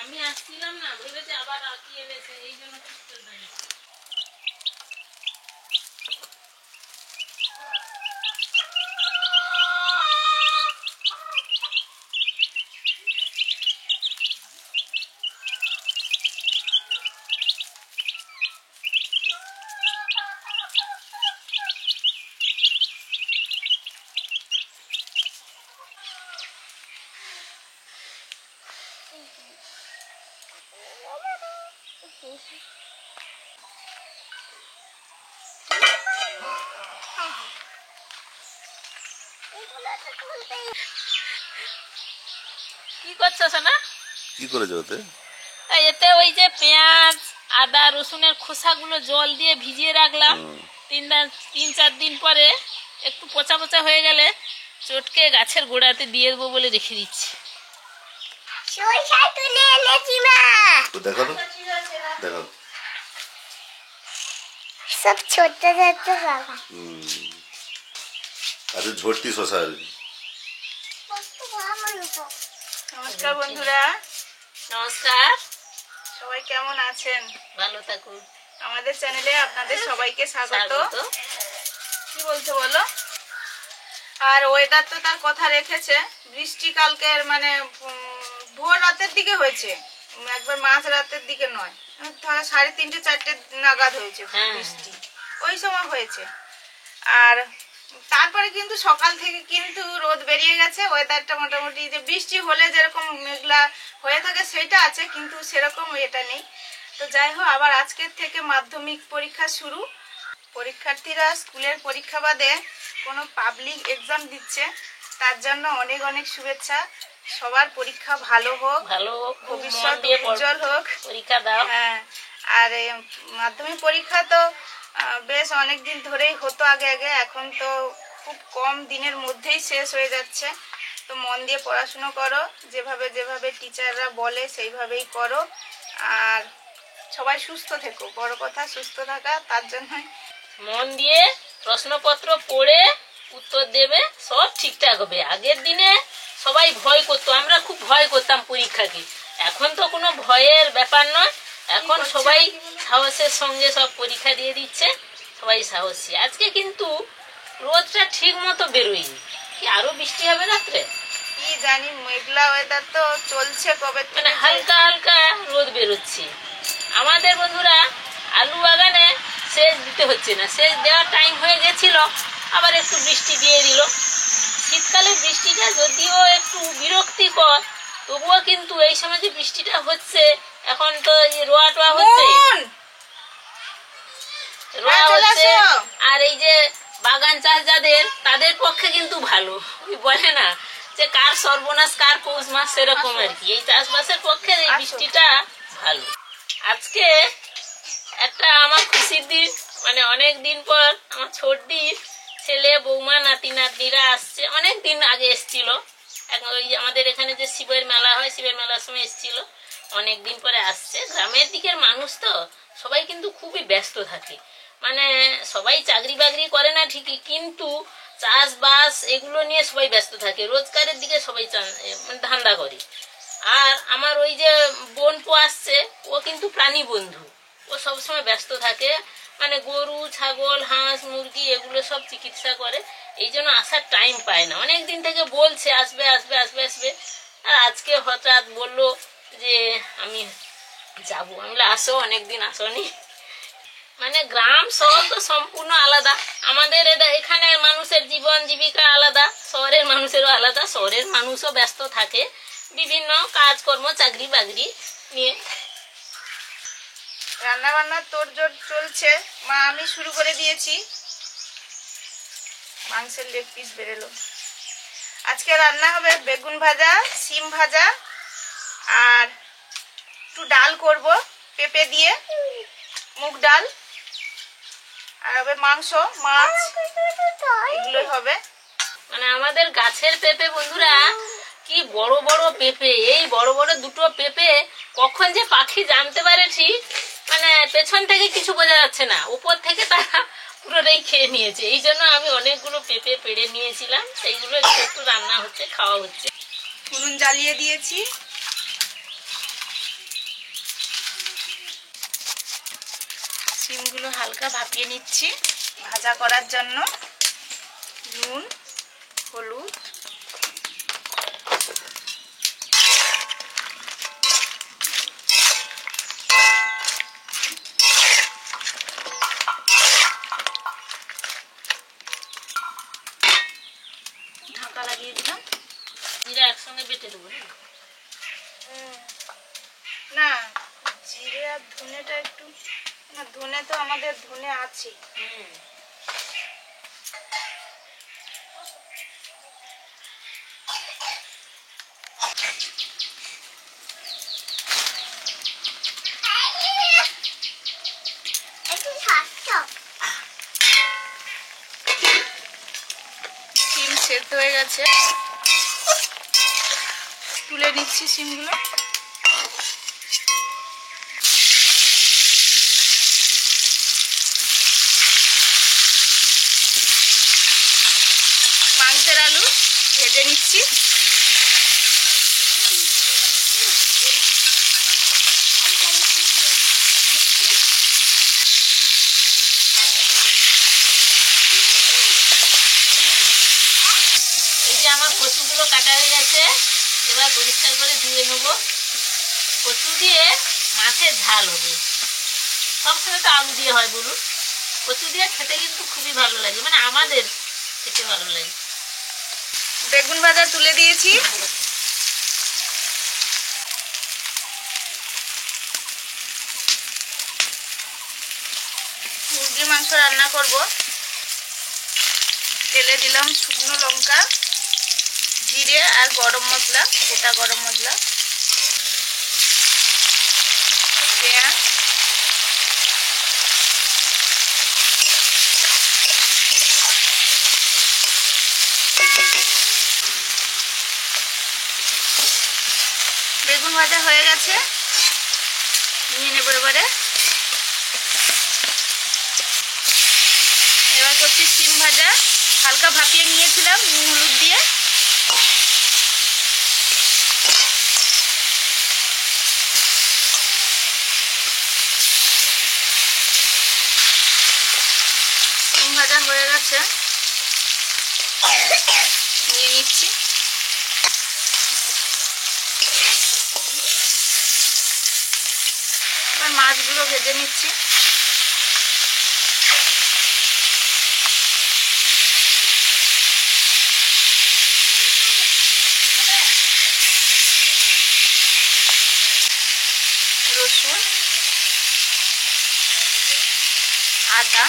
আমি আসছিলাম না, ভেবেছি আবার কি এনেছে, এই জন্য কি করছো সোনা? কি করেছো ওতে? এতে ওই যে পেঁয়াজ আদা রসুনের খোসাগুলো জল দিয়ে ভিজিয়ে রাখলাম, 3-4 দিন পরে একটু পচা পচা হয়ে গেলে চটকে গাছের গোড়াতে দিয়ে দেবো বলে রেখে দিচ্ছি। দেখো তো, দেখো সব ছোট ছোট আচ্ছা ঝরতি শশা। নমস্কার বন্ধুরা, নমস্কার, সবাই কেমন আছেন? ভালো থাকুন। আমাদের চ্যানেলে আপনাদের সবাইকে স্বাগত। কি বলছো বলো? আর ওয়েদার তো তার কথা রেখেছে, বৃষ্টি কালকের মানে ভোর রাতের দিকে হয়েছে, একবার মাঝ রাতের দিকে নয়, 3:30-4টে নাগাদ হয়েছে বৃষ্টি, ওই সময় হয়েছে। আর তারপরে কিন্তু সকাল থেকে কিন্তু রোদ বেরিয়ে গেছে, ওয়েদারটা মোটামুটি যে বৃষ্টি হলে যেরকম মেঘলা হয়ে থাকে সেটা আছে, কিন্তু সেরকম এটা নেই। তো যাই হোক, আবার আজকের থেকে মাধ্যমিক পরীক্ষা শুরু। পরীক্ষার্থীরা স্কুলের পরীক্ষা বাদে কোনো পাবলিক এক্সাম দিচ্ছে, তার জন্য অনেক অনেক শুভেচ্ছা। সবার পরীক্ষা ভালো হোক, ভবিষ্যৎ উজ্জ্বল হোক, পরীক্ষা দাও। হ্যাঁ, আর মাধ্যমিক পরীক্ষা তো বেশ অনেক দিন ধরেই হতো আগে, এখন তো খুব কম দিনের মধ্যেই শেষ হয়ে যাচ্ছে। তো মন দিয়ে পড়াশুনো করো, যেভাবে যেভাবে টিচাররা বলে সেইভাবেই করো, আর সবাই সুস্থ থেকো, বড় কথা সুস্থ থাকা, তার জন্যই মন দিয়ে প্রশ্নপত্র পড়ে উত্তর দেবে, সব ঠিকঠাক হবে। আগের দিনে সবাই ভয় করতো, আমরা খুব ভয় করতাম পরীক্ষাকে, এখন তো কোনো ভয়ের ব্যাপার নয়, এখন সবাই সাহসের সঙ্গে সব পরীক্ষা দিয়ে দিচ্ছে, সবাই সাহসী। আজকে কিন্তু রোদটা ঠিক মতো বেরোয়নি, কি আরো বৃষ্টি হবে রাত্রে কি জানি, মেঘলা ওয়েদার তো চলছে কবে, মানে হালকা হালকা রোদ বেরোচ্ছে। আমাদের বন্ধুরা আলু বাগানে সেচ দিতে হচ্ছে না, সেচ দেওয়ার টাইম হয়ে গেছিল, আবার একটু বৃষ্টি দিয়ে দিল। শীতকালে বৃষ্টিটা যদিও একটু বিরক্তিকর, তবুও কিন্তু এই সময় যে বৃষ্টিটা হচ্ছে, এখন তো রোয়া টোয়া হচ্ছে, আর এই যে বাগান চাষ যাদের, তাদের পক্ষে কিন্তু ভালো। বলে না যে কার সর্বনাশ কার পৌষ মাস, সেরকম আর কি। এই চাষবাসের পক্ষে এই বৃষ্টিটা ভালো। আজকে একটা আমার খুশির দিন, মানে অনেক দিন পর আমার ছোটদির ছেলে বৌমা নাতি নাতনিরা আসছে, অনেক দিন আগে এসছিল, ওই আমাদের এখানে যে শিবের মেলা হয়, শিবের মেলার সময় এসছিল, অনেক দিন পরে আসছে। গ্রামের দিকের মানুষ তো সবাই কিন্তু খুবই ব্যস্ত থাকে, মানে সবাই চাকরি বাকরি করে না ঠিকই, কিন্তু চাষবাস এগুলো নিয়ে সবাই ব্যস্ত থাকে, রোজগারের দিকে সবাই ধান্দা করে। আর আমার ওই যে বোনপো আসছে, ও কিন্তু প্রাণী বন্ধু, ও সবসময় ব্যস্ত থাকে, মানে গরু ছাগল হাঁস মুরগি এগুলো সব চিকিৎসা করে, এই জন্য আসার টাইম পায় না। অনেক দিন থেকে বলছে আসবে আসবে আসবে আসবে, আর আজকে হঠাৎ বললো যে আমি যাবো। আমি বলে আসো, অনেকদিন আসনি। মানে গ্রাম শহর তো সম্পূর্ণ আলাদা, আমাদের এখানে মানুষের জীবন জীবিকা আলাদা, শহরের মানুষেরও আলাদা। শহরের মানুষও ব্যস্ত থাকে বিভিন্ন কাজকর্ম চাকরি বাকরি নিয়ে। রান্না বান্নার তোড়জোড় চলছে, মা আমি শুরু করে দিয়েছি। মাংসের লেগ পিস বেরোলো। আজকে রান্না হবে বেগুন ভাজা, সিম ভাজা, আর একটু ডাল করব পেঁপে দিয়ে, মুগ ডাল, আর হবে মাংস, মাছ, এগুলোই হবে। মানে আমাদের গাছের পেঁপে বন্ধুরা, কি বড় বড় পেঁপে, এই বড় বড় দুটো পেঁপে কখন যে পাখি জানতে পারে ঠিক, মানে পেছন থেকে কিছু বোঝা যাচ্ছে না, উপর থেকে তারা পুরোটাই খেয়ে নিয়েছে। এই জন্য আমি অনেকগুলো পেঁপে পেড়ে নিয়েছিলাম, সেইগুলো একটু একটু রান্না হচ্ছে, খাওয়া হচ্ছে। উনুন জ্বালিয়ে দিয়েছি, সিমগুলো হালকা ভাপিয়ে নিচ্ছি ভাজা করার জন্য। নুন, হলুদ, ঢাকা লাগিয়ে দিলাম। জিরা একসঙ্গে বেটে দেবো না, জিরে আর ধনেটা একটু, না ধনে তো আমাদের ধনে আছে। সিম সেদ্ধ হয়ে গেছে, তুলে নিচ্ছি সিমগুলো। মাংসের আলু ভেজে নিচ্ছি। এই যে আমার কচুগুলো কাটা হয়ে গেছে, এবার পরিষ্কার করে ধুয়ে নেবো। কচু দিয়ে মাছের ঝাল হবে, সবসময় তো আলু দিয়ে হয় বলুন, কচু দিয়ে খেতে কিন্তু খুবই ভালো লাগে, মানে আমাদের খেতে ভালো লাগে। বেগুন ভাজা তুলে দিয়েছি। মুরগির মাংস রান্না করব। তেলে দিলাম শুকনো লঙ্কা, জিরে আর গরম মশলা, গোটা গরম মশলা, পেঁয়াজ, বেগুন ভাজা হয়ে গেছে, নিয়ে নেবো এবারে। এবার করছি সিম ভাজা, হালকা ভাপিয়ে নিয়েছিলাম নুন হলুদ দিয়ে। সিম ভাজা হয়ে গেছে, নিয়ে নিচ্ছি। এবার মাছগুলো ভেজে নিচ্ছি। রসুন, আদা,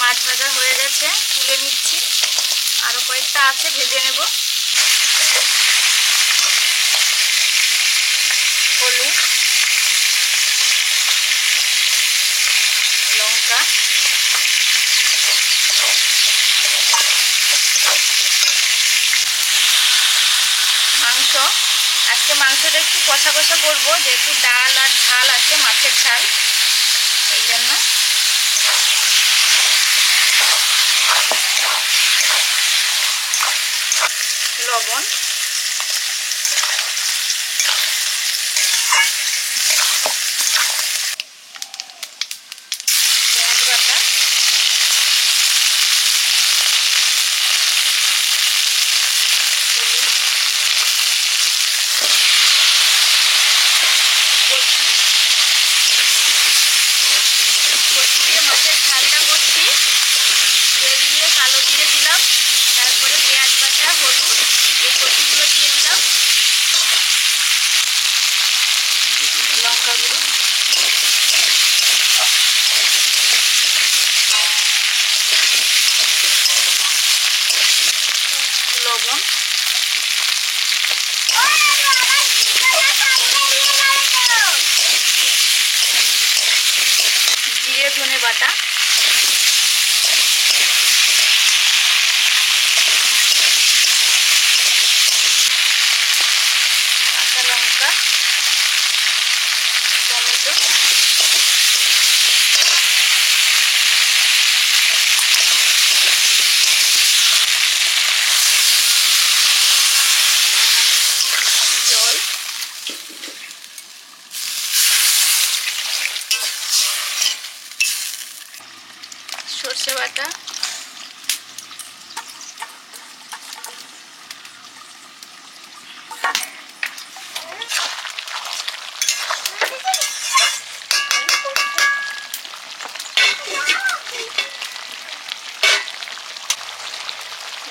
মাছ ভাজা হয়ে গেছে, তুলে নিচ্ছি। আরো কয়েকটা আছে, ভেজে নেব। হলুদ, লঙ্কা, মাংস। আজকে মাংসটা একটু কষা কষা করবো, যেহেতু ডাল আর ঝাল আছে, মাছের ঝাল, এই জন্য। লবণ, পেঁয়াজ বাটা, কচু দিয়ে মাছের ঝালটা করছি। তেল দিয়ে কালো জিরে দিলাম, তারপরে পেঁয়াজ বাটা, হলুদ, এই কচুগুলো দিয়ে দিলাম, লঙ্কা গুঁড়ো, লবণ, বাটা, কাঁচা লঙ্কা, টমেটো, জল, সর্ষে বাটা,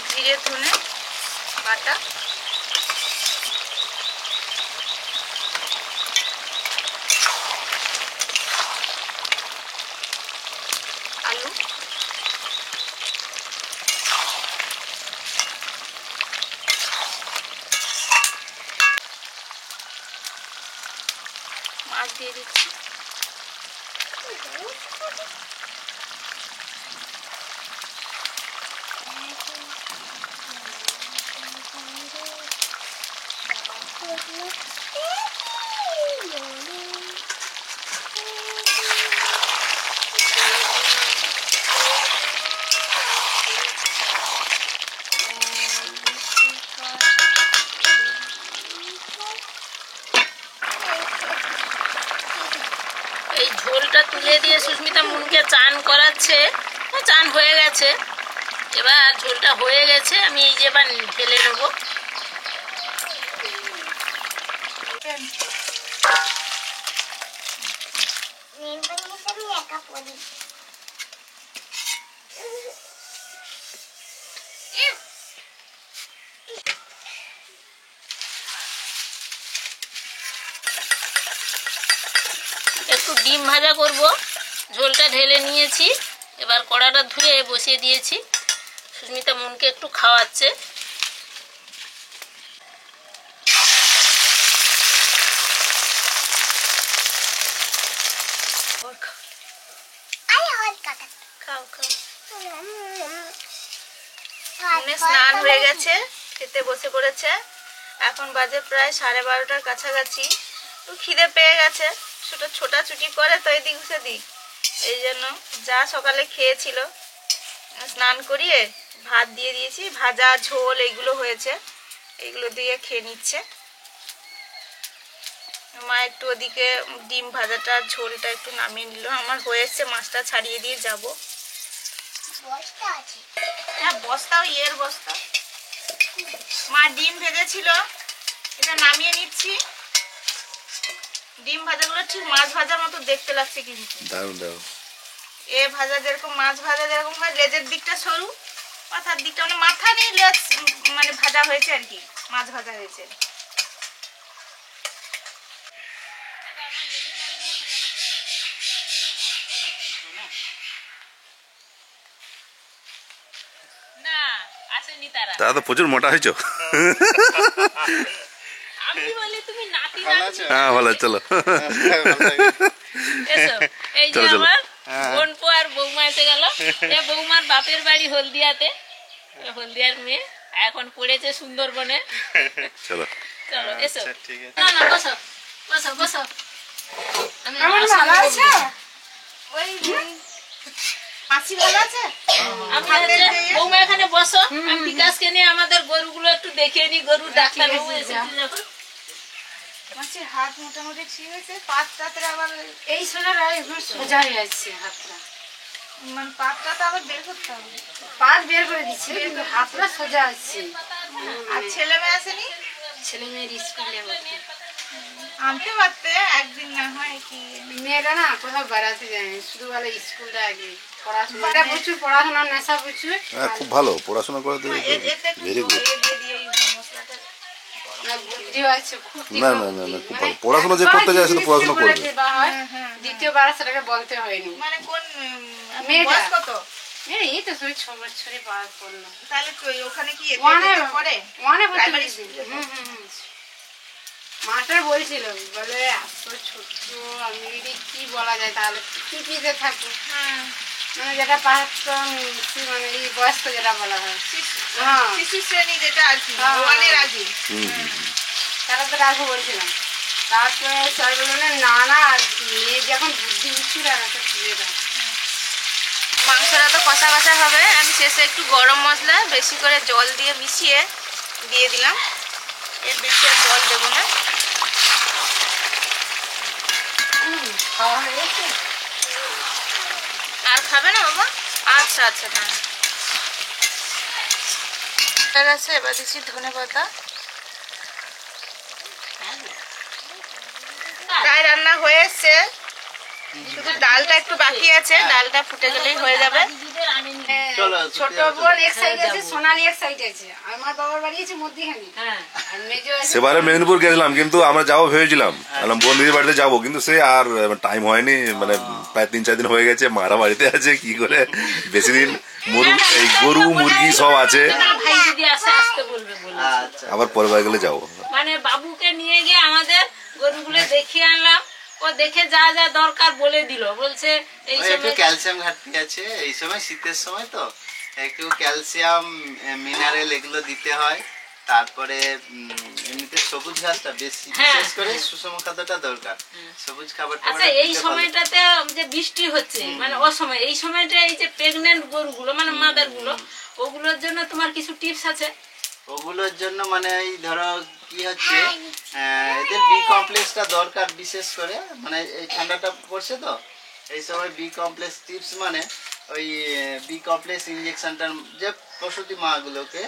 জিরে ধনে বাটা, আলু, মাছ দিয়ে দিচ্ছি, এই ঝোলটা তুলে দিয়ে সুস্মিতা মুনকে চান করাচ্ছে। চান হয়ে গেছে, এবার ঝোলটা হয়ে গেছে, আমি এই যে এবার ঢেলে নেবো। আমি একা পড়ি। একটু ডিম ভাজা করব, ঝোলটা ঢেলে নিয়েছি, এবার কড়াটা ধুয়ে বসিয়ে দিয়েছি। সুস্মিতা মুনকে একটু খাওয়াচ্ছে। খাও খাও। স্নান হয়ে গেছে, খেতে বসে পড়েছে। এখন বাজে প্রায় 12:30টার কাছাকাছি। তো খিদে পেয়ে গেছে, ছোটাছুটি করে তো এদিক সেদিক, এই জন্য যা সকালে খেয়েছিল স্নান করিয়ে ভাত দিয়ে দিয়েছি, ভাজা ঝোল এইগুলো হয়েছে, এইগুলো দিয়ে খেয়ে নিচ্ছে। মা একটু ওদিকে ডিম ভাজাটা ঝোলটা একটু নামিয়ে নিল, আমার হয়ে এসছে, মাছটা ছাড়িয়ে দিয়ে যাব। হ্যাঁ বস্তাও, ইয়ের বস্তা। মা ডিম ভেজেছিল, এটা নামিয়ে নিচ্ছি। ডিম ভাজাগুলো ঠিক মাছ ভাজার মতো দেখতে লাগছে কিন্তু। দারুণ দারুণ। এ ভাজা যেরকম, মাছ ভাজা যেরকম হয়, লেজের দিকটা সরু, মাথার দিকটা মানে মাথা নেই, লেজ মানে ভাজা হয়েছে আর কি, মাছ ভাজা হয়েছে। না আসেনি তারা। তারা তো প্রচুর মোটা হয়েছ। আমি বলি তুমি নাতি হ্যাঁ ভালো, চলো এসো। এই যে চলো, চলো। আমার বোনপো আর বৌমা এসে গেল। এ বৌমার বাপের বাড়ি হলদিয়াতে, হলদিয়ার মেয়ে, এখন পড়েছে সুন্দরবনে। চলো চলো এসো। ঠিক আছে। না না বসো বসো বসো। আমি ওই মাসি ভালো আছে? আমি হচ্ছে বৌমা এখানে বসো, আমি বিকাশকে নিয়ে আমাদের গরুগুলো একটু দেখিয়ে নি। গরুর ডাক্তার বাবু এসেছে যখন। মাসির হাত মোটামুটি ঠিক আছে, পাতটাতে আবার এই সোনার এখন সোজা হয়ে যাচ্ছে হাতটা, মানে পাতটা তো আবার বের করতে হবে। পাত বের করে দিচ্ছে কিন্তু হাতটা সোজা আছে। আর ছেলে মেয়ে আসেনি? ছেলে মেয়ের স্কুলে আনতে পারতে একদিন, না হয় কি মেয়েরা না কোথাও বেড়াতে যায়, শুধু বলে স্কুলটা আগে পড়াশোনাটা প্রচুর, পড়াশোনার নেশা প্রচুর। হ্যাঁ খুব ভালো পড়াশোনা করে তো এতে একটু ভেরি গুড। দিয়ে দিয়ে এই মশলাটা বুদ্ধিও আছে খুব। না না না না, খুব ভালো পড়াশোনা যে করতে যায় সে তো পড়াশোনা করবে। দ্বিতীয়বার সেটাকে বলতে হয়নি। মানে কোন মেয়েটা? বয়স কত? এই তো তুই 6 বছরে পার করলো। তাহলে ওখানে কি ওয়ানে পড়ে? ওয়ানে প্রাইমারি ভর্তি। মাস্টার বলছিল বলে এত ছোট আমি যদি কি বলা যায় তাহলে কি পিতে থাকবো মানে যেটা প্রাক্তন মানে এই বয়স্ক যেটা বলা হয় হ্যাঁ শিশু শ্রেণী যেটা আর কি হ্যাঁ। ওয়ানের আগে তারা তো রাখবো বলছিলাম তারপরে স্যার বললেন না না মেয়ে যখন বুদ্ধি উঠছিল আর একটা তুলে দাও মাংসটা তো কষা কষা হবে আমি শেষে একটু গরম মশলা বেশি করে জল দিয়ে মিশিয়ে দিয়ে দিলাম এর বেশি আর জল দেবো না খাওয়া হয়ে গেছে আর খাবে না বাবা আচ্ছা আচ্ছা না হয়ে গেছে এবার দিচ্ছি ধনে পাতা প্রায় রান্না হয়ে এসছে শুধু ডালটা একটু বাকি আছে ডালটা ফুটে গেলেই হয়ে যাবে ছোট বোন এক সাইড আছে সোনালি এক সাইড আছে আমার বাবার বাড়ি আছে মধ্যখানে আর মেজো আছে সেবারে মেদিনীপুর গেছিলাম কিন্তু আমরা যাবো ভেবেছিলাম বন্ধুদের বাড়িতে যাবো কিন্তু সে আর টাইম হয়নি মানে প্রায় 3-4 দিন হয়ে গেছে মারা বাড়িতে আছে কি করে বেশি দিন এই গরু মুরগি সব আছে ভাই দিদি আসে আসতে বলবে বলে আবার পরের বার গেলে যাবো মানে বাবুকে নিয়ে গিয়ে আমাদের গরুগুলো দেখিয়ে আনলাম ও দেখে যা যা দরকার বলে দিল বলছে এই একটু সময় ক্যালসিয়াম ঘাটতি আছে এই সময় শীতের সময় তো একটু ক্যালসিয়াম মিনারেল এগুলো দিতে হয় তারপরে এমনিতে সবুজ ঘাসটা বেশি বিশেষ করে সুষম খাদ্যটা দরকার সবুজ খাবারটা আচ্ছা এই সময়টাতে যে বৃষ্টি হচ্ছে মানে অসময় এই সময়টা এই যে প্রেগনেন্ট গরুগুলো মানে মাদার গুলো ওগুলোর জন্য তোমার কিছু টিপস আছে ওগুলোর জন্য মানে এই ধরো কি হচ্ছে এদের বি কমপ্লেক্সটা দরকার বিশেষ করে মানে এই ঠান্ডাটা পড়ছে তো এই সময় বি কমপ্লেক্স টিপস মানে ওই বি কমপ্লেক্স ইঞ্জেকশনটার যে প্রসূতি মাগুলোকে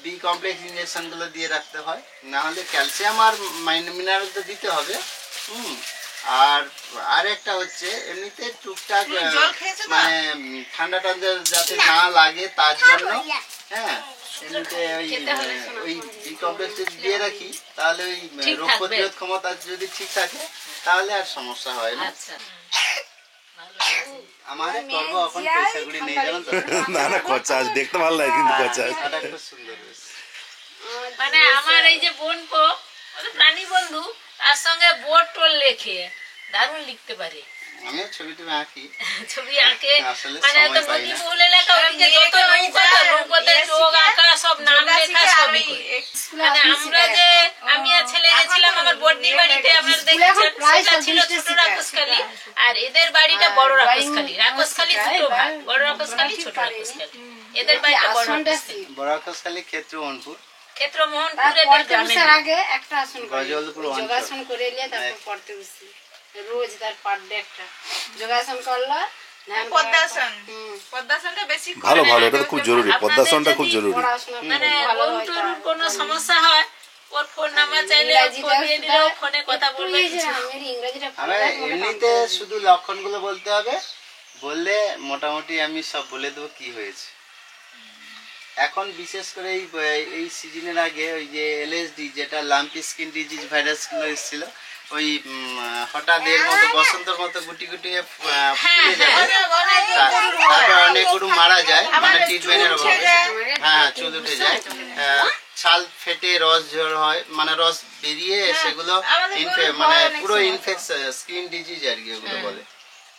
বি কমপ্লেক্স ইঞ্জেকশন গুলো দিয়ে রাখতে হয় না হলে ক্যালসিয়াম আর মিনারেল তো দিতে হবে আর একটা হচ্ছে এমনিতে টুকটাক মানে ঠান্ডা টান্ডা যাতে না লাগে তার জন্য হ্যাঁ এমনিতে ওই বি কমপ্লেক্স যদি দিয়ে রাখি তাহলে ওই রোগ প্রতিরোধ ক্ষমতা যদি ঠিক থাকে তাহলে আর সমস্যা হয় না আমার করব এখন পয়সাগুলি নেই জানেন তো না না খরচা আছে দেখতে ভালো লাগে কিন্তু খরচা আছে এটা খুব সুন্দর হয়েছে মানে আমার এই যে বোনপো প্রাণী বন্ধু তার সঙ্গে বোর্ড টোল লেখে দারুণ লিখতে পারে আমি ছবি টবি আঁকি ছবি আঁকে আসলে মানে তো সময় পাই নদী না। বহুল এলাকা ওদিকে যত নৌকাতে চোখ আঁকা সব নাম লেখা সবই করে। মানে আমরা যে আমি আর ছেলে গেছিলাম আমার বড়দির বাড়িতে আপনারা দেখেছেন সেটা ছিল ছোট রাক্ষসখালী আর এদের বাড়িটা বড় রাক্ষসখালী রাক্ষসখালী দুটো ভাগ বড় রাক্ষসখালী ছোট রাক্ষসখালী এদের বাড়িটা বড় রাক্ষসখালী বড়াকসখালী ক্ষেত্র অনপুর ক্ষেত্র মোহনপুর এদের গ্রামে আগে একটা আসন করে গজলপুর অঞ্চল যোগাসন করে নিয়ে তারপর পড়তে বসছি রোজ তার পার ডে একটা যোগাসন করলো পদ্মাসন পদ্মাসনটা বেশি ভালো ভালো এটা তো খুব জরুরি পদ্মাসনটা খুব জরুরি পড়াশোনা মানে গরু টরুর কোনো সমস্যা হয় ওর ফোন নাম্বার চাইলে ফোন দিয়ে দিলেও ফোনে কথা বলবে কিছু আমি ইংরেজিটা আমরা এমনিতে শুধু লক্ষণগুলো বলতে হবে বললে মোটামুটি আমি সব বলে দেবো কি হয়েছে এখন বিশেষ করে এই সিজনের আগে ওই যে এলএসডি যেটা লাম্পি স্কিন ডিজিজ ভাইরাস গুলো এসেছিল ওই হঠাৎ এর মতো বসন্তের মতো গুটি গুটি ফুলে যাবে তারপর অনেক গরু মারা যায় মানে ট্রিটমেন্টের অভাবে হ্যাঁ চুল উঠে যায় ছাল ফেটে রস ঝর হয় মানে রস বেরিয়ে সেগুলো মানে পুরো ইনফেকশন স্কিন ডিজিজ আর কি ওগুলো বলে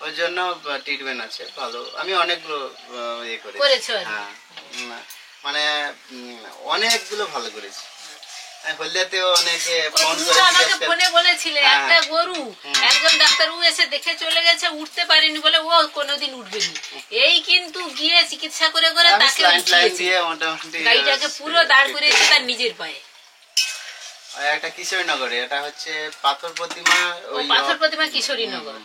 ওই জন্য ট্রিটমেন্ট আছে ভালো আমি অনেকগুলো ইয়ে করেছি হ্যাঁ মানে অনেকগুলো ভালো করেছি হলদিয়াতেও অনেকে ফোন করে আমাকে ফোনে বলেছিলে একটা গরু একজন ডাক্তারবাবু এসে দেখে চলে গেছে উঠতে পারেনি বলে ও কোনোদিন উঠবে না এই কিন্তু গিয়ে চিকিৎসা করে করে তাকে দিয়ে মোটামুটি গাড়িটাকে পুরো দাঁড় করিয়েছে তার নিজের পায়ে একটা কিশোরীনগরে এটা হচ্ছে পাথর প্রতিমা ওই পাথর প্রতিমা কিশোরীনগর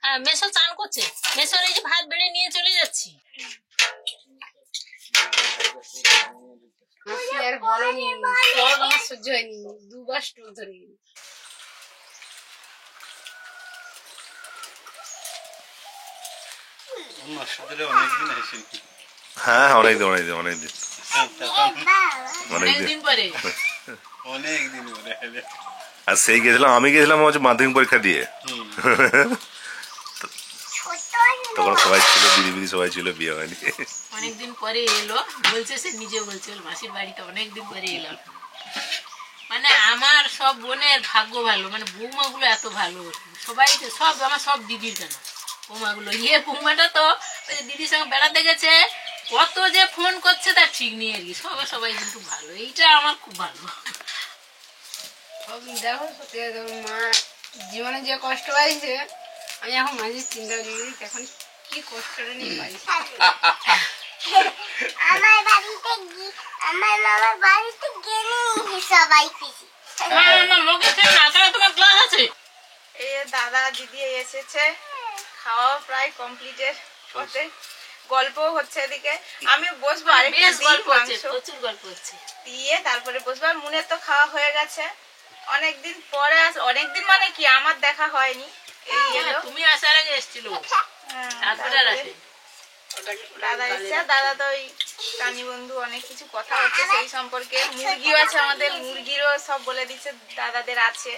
হ্যাঁ মেসো চান করছে মেসোর এই যে ভাত বেড়ে নিয়ে চলে যাচ্ছি আর বলেনি সব আমার সহ্য হয়নি দুবার স্টোর ধরে হ্যাঁ অনেকদিন অনেকদিন অনেকদিন অনেকদিন পরে অনেকদিন আর সেই গেছিলাম আমি গেছিলাম হচ্ছে মাধ্যমিক পরীক্ষা দিয়ে তখন সবাই ছিল দিদি দিদি সবাই ছিল বিয়ে হয়নি অনেকদিন পরে এলো বলছে সে নিজে বলছে ওর মাসির বাড়িতে অনেকদিন পরে এলো মানে মানে আমার সব বোনের ভাগ্য ভালো, মানে বৌমাগুলো এত ভালো, সবাই সব আমার সব দিদির কেন বৌমাগুলো। বৌমাটা তো ওই যে দিদির সঙ্গে বেড়াতে গেছে, কত যে ফোন করছে তার ঠিক নেই আর কি। সবাই কিন্তু ভালো, এইটা আমার খুব ভালো। সব দেখো সত্যি কথা, মা জীবনে যে কষ্ট পাইছে আমি এখন মাঝে চিন্তা করি এখন কি কষ্টটা নিয়ে পাইছি। আমার বাড়িতে আমার মামার বাড়িতে গেলে সবাই খুশি। তোমার ক্লাস আছে? এই দাদা দিদি এসেছে, খাওয়া প্রায় কমপ্লিটের পথে, গল্প হচ্ছে এদিকে। আমি বসবো আরেকটা বেশ দিই গল্প হচ্ছে, মাংস প্রচুর গল্প হচ্ছে। দিয়ে তারপরে বসবো। আর মুনের তো খাওয়া হয়ে গেছে, অনেকদিন পরে অনেকদিন মানে কি আমার দেখা হয়নি, এই এলো। তুমি আসার আগে এসেছিল, হ্যাঁ, তারপরে আর আসেনি। দাদা এসছে, দাদা তো ওই কানি বন্ধু অনেক কিছু কথা হচ্ছে সেই সম্পর্কে। মুরগিও আছে আমাদের, মুরগিরও সব বলে দিচ্ছে দাদাদের আছে,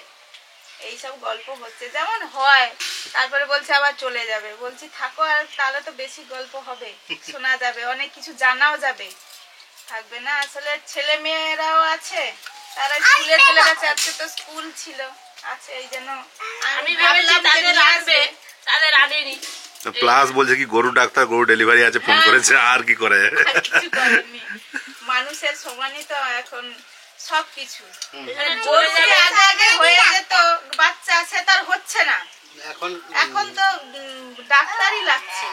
এই সব গল্প হচ্ছে যেমন হয়। তারপরে বলছে আবার চলে যাবে, বলছি থাকো, আর তাহলে তো বেশি গল্প হবে, শোনা যাবে, অনেক কিছু জানাও যাবে, থাকবে না। আসলে ছেলে মেয়েরাও আছে, তারা স্কুলে চলে গেছে, আজকে তো স্কুল ছিল আছে, এই জন্য আমি ভেবেছি ভাবলাম যে তাদের নিয়ে আসবে, আসবে। তাদের আনেনি। প্লাস বলছে কি গরু ডাক্তার, গরু ডেলিভারি আছে, ফোন করেছে, আর কি করে। আর কিছু করেনি। মানুষের সমানই তো এখন সবকিছু। এখানে গরু চলে যে যাবে। আগে আগে হয়ে যেত বাচ্চা, সে তার হচ্ছে না, এখন এখন তো ডাক্তারই লাগছে।